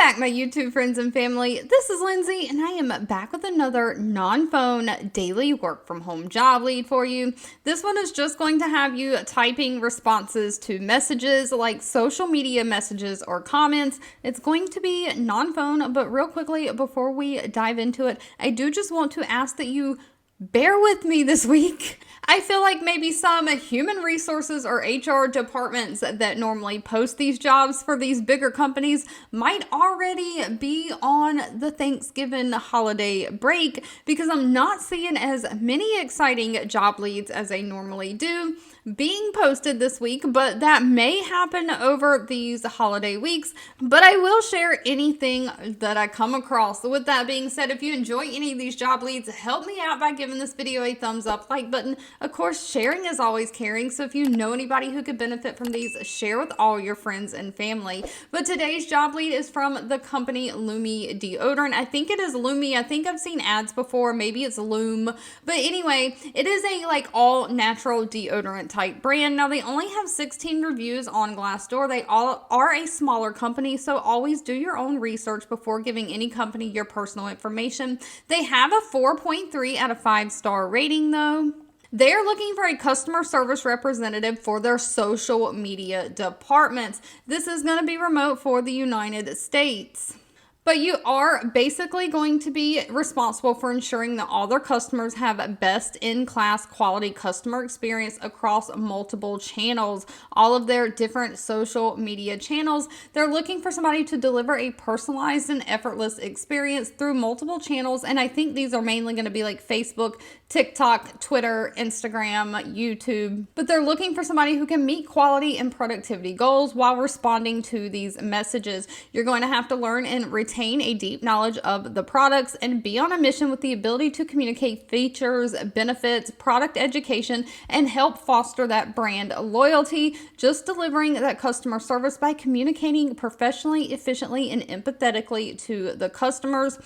back, my YouTube friends and family. This is Lindsay, and I am back with another non-phone daily work from home job lead for you. This one is just going to have you typing responses to messages like social media messages or comments. It's going to be non-phone, but real quickly before we dive into it, I do just want to ask that you bear with me this week. I feel like maybe some human resources or HR departments that normally post these jobs for these bigger companies might already be on the Thanksgiving holiday break because I'm not seeing as many exciting job leads as I normally do being posted this week, but that may happen over these holiday weeks. But I will share anything that I come across. So with that being said, if you enjoy any of these job leads, help me out by giving this video a thumbs up, like button. Of course, sharing is always caring. So if you know anybody who could benefit from these, share with all your friends and family. But today's job lead is from the company Lumi Deodorant. I think it is Lumi. I think I've seen ads before. Maybe it's Lume. But anyway, it is a all natural deodorant type brand. Now they only have 16 reviews on Glassdoor. They all are a smaller company, so always do your own research before giving any company your personal information. They have a 4.3 out of 5-star rating though. They're looking for a customer service representative for their social media departments. This is going to be remote for the United States. But you are basically going to be responsible for ensuring that all their customers have best in-class quality customer experience across multiple channels, all of their different social media channels. They're looking for somebody to deliver a personalized and effortless experience through multiple channels. And I think these are mainly going to be like Facebook, TikTok, Twitter, Instagram, YouTube. But they're looking for somebody who can meet quality and productivity goals while responding to these messages. You're going to have to learn and retain a deep knowledge of the products and be on a mission with the ability to communicate features, benefits, product education, and help foster that brand loyalty. Just delivering that customer service by communicating professionally, efficiently, and empathetically to the customers.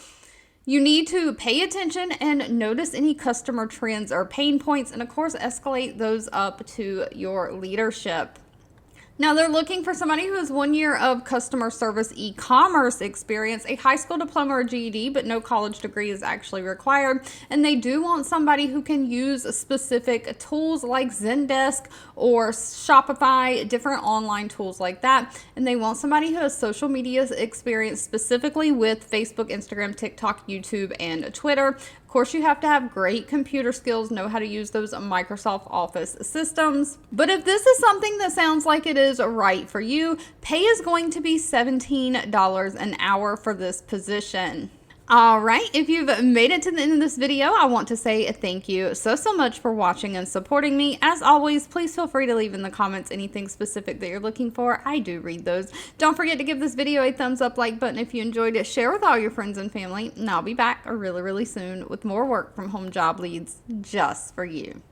You need to pay attention and notice any customer trends or pain points, and of course, escalate those up to your leadership. Now, they're looking for somebody who has 1 year of customer service e-commerce experience, a high school diploma or GED, but no college degree is actually required. And they do want somebody who can use specific tools like Zendesk or Shopify, different online tools like that. And they want somebody who has social media experience specifically with Facebook, Instagram, TikTok, YouTube, and Twitter. Of course, you have to have great computer skills, know how to use those Microsoft Office systems. But if this is something that sounds like it is right for you, pay is going to be $17 an hour for this position. All right, if you've made it to the end of this video, I want to say thank you so much for watching and supporting me. As always, please feel free to leave in the comments anything specific that you're looking for. I do read those. Don't forget to give this video a thumbs up, like button if you enjoyed it. Share with all your friends and family, and I'll be back really soon with more work from home job leads just for you.